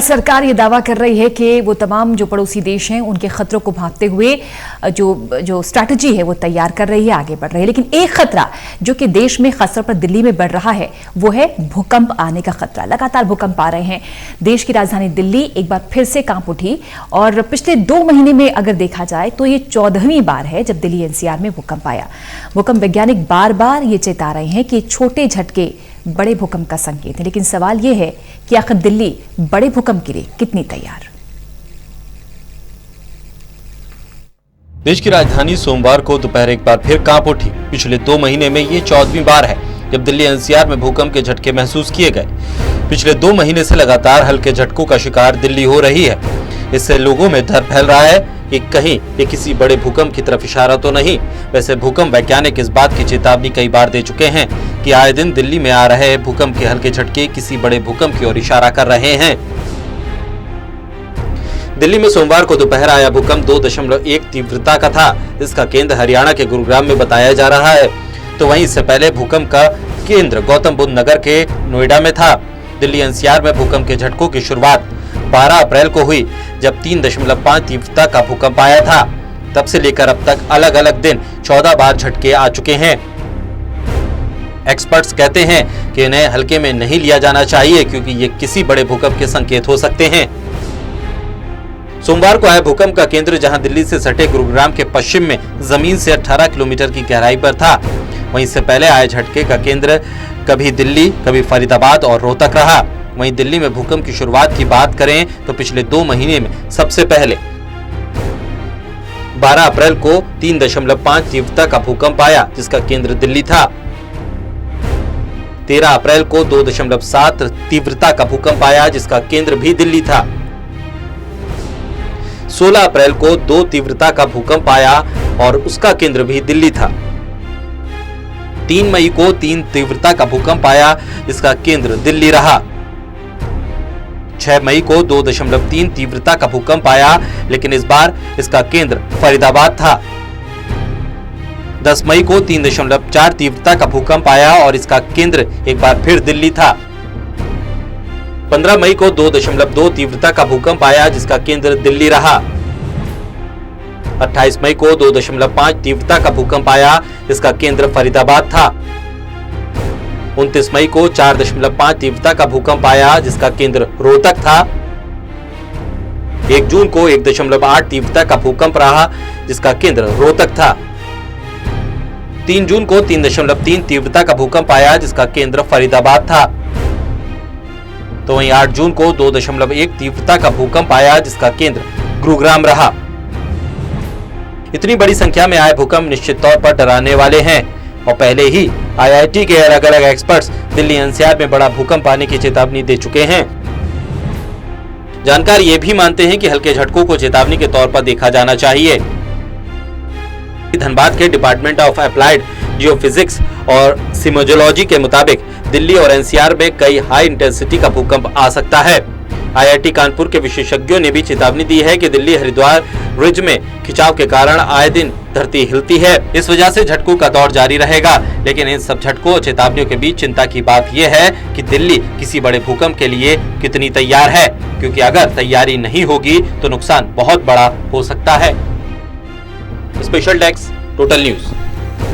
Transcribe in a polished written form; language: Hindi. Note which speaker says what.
Speaker 1: सरकार ये दावा कर रही है कि वो तमाम जो पड़ोसी देश हैं उनके खतरों को भांपते हुए जो स्ट्रैटेजी है वो तैयार कर रही है, आगे बढ़ रही है। लेकिन एक खतरा जो कि देश में खासतौर पर दिल्ली में बढ़ रहा है वो है भूकंप आने का खतरा। लगातार भूकंप आ रहे हैं। देश की राजधानी दिल्ली एक बार फिर से कांप उठी और पिछले 2 महीने में अगर देखा जाए तो ये 14वीं बार है जब दिल्ली एनसीआर में भूकंप आया। भूकंप वैज्ञानिक बार बार ये चेता रहे हैं कि छोटे झटके बड़े भूकंप का संकेत है। लेकिन सवाल यह है कि आखिर दिल्ली बड़े भूकंप के लिए कितनी तैयार।
Speaker 2: देश की राजधानी सोमवार को दोपहर एक बार फिर कांप उठी। पिछले 2 महीने में ये 14वीं बार है जब दिल्ली एनसीआर में भूकंप के झटके महसूस किए गए। पिछले 2 महीने से लगातार हल्के झटकों का शिकार दिल्ली हो रही है। इससे लोगों में डर फैल रहा है कि कहीं ये किसी बड़े भूकंप की तरफ इशारा तो नहीं। वैसे भूकंप वैज्ञानिक इस बात की चेतावनी कई बार दे चुके हैं कि आए दिन दिल्ली में आ रहे भूकंप के हल्के झटके किसी बड़े भूकंप की ओर इशारा कर रहे हैं। दिल्ली में सोमवार को दोपहर आया भूकंप 2.1 तीव्रता का था। इसका केंद्र हरियाणा के गुरुग्राम में बताया जा रहा है। तो वहीं इससे पहले भूकंप का केंद्र गौतम बुद्ध नगर के नोएडा में था। दिल्ली एनसीआर में भूकंप के झटकों की शुरुआत 12 अप्रैल को हुई जब 3.5 तीव्रता का भूकंप आया था। तब से लेकर अब तक अलग अलग दिन 14 बार झटके आ चुके हैं। एक्सपर्ट्स कहते हैं कि इन्हें हल्के में नहीं लिया जाना चाहिए क्योंकि ये किसी बड़े भूकंप के संकेत हो सकते हैं। सोमवार को आए भूकंप का केंद्र जहां दिल्ली से सटे गुरुग्राम के पश्चिम में जमीन से 18 किलोमीटर की गहराई पर था। वहीं इससे पहले आए झटके का केंद्र कभी दिल्ली, कभी फरीदाबाद और रोहतक रहा। वहीं दिल्ली में भूकंप की शुरुआत की बात करें तो पिछले 2 महीने में सबसे पहले 12 अप्रैल को 3.5 तीव्रता का भूकंप आया जिसका केंद्र दिल्ली था। 13 अप्रैल को 2.7 तीव्रता का भूकंप आया जिसका केंद्र भी दिल्ली था। 16 अप्रैल को 2 तीव्रता का भूकंप आया और उसका केंद्र भी दिल्ली था। 3 मई को 3 तीव्रता का भूकंप आया जिसका केंद्र दिल्ली रहा। 6 मई को 2.3 तीव्रता का भूकंप आया लेकिन इस बार इसका केंद्र फरीदाबाद था। 10 मई को 3.4 तीव्रता का भूकंप आया और इसका केंद्र एक बार फिर दिल्ली था। 15 मई को 2.2 तीव्रता का भूकंप आया जिसका केंद्र दिल्ली रहा। 28 मई को 2.5 तीव्रता का भूकंप आया इसका केंद्र फरीदाबाद था। 29 मई को 4.5 तीव्रता का भूकंप आया जिसका केंद्र रोहतक था। 1 जून को 1.8 तीव्रता का भूकंप रहा जिसका केंद्र रोहतक था। 3 जून को 3.3 तीव्रता का भूकंप आया जिसका केंद्र फरीदाबाद था। तो वहीं 8 जून को 2.1 तीव्रता का भूकंप आया जिसका केंद्र गुरुग्राम रहा। इतनी बड़ी संख्या में आए भूकंप निश्चित तौर पर डराने वाले हैं और पहले ही आईआईटी के अलग अलग एक्सपर्ट्स दिल्ली एनसीआर में बड़ा भूकंप आने की चेतावनी दे चुके हैं। जानकार ये भी मानते हैं कि हल्के झटकों को चेतावनी के तौर पर देखा जाना चाहिए। धनबाद के डिपार्टमेंट ऑफ अप्लाइड जियोफिजिक्स और सीमोजोलॉजी के मुताबिक दिल्ली और एनसीआर में कई हाई इंटेंसिटी का भूकंप आ सकता है। आईआईटी कानपुर के विशेषज्ञों ने भी चेतावनी दी है कि दिल्ली हरिद्वार रिज में खिंचाव के कारण आए दिन धरती हिलती है। इस वजह से झटकों का दौर जारी रहेगा। लेकिन इन सब झटकों और चेतावनियों के बीच चिंता की बात यह है कि दिल्ली किसी बड़े भूकंप के लिए कितनी तैयार है, क्योंकि अगर तैयारी नहीं होगी तो नुकसान बहुत बड़ा हो सकता है। Special desk, total news.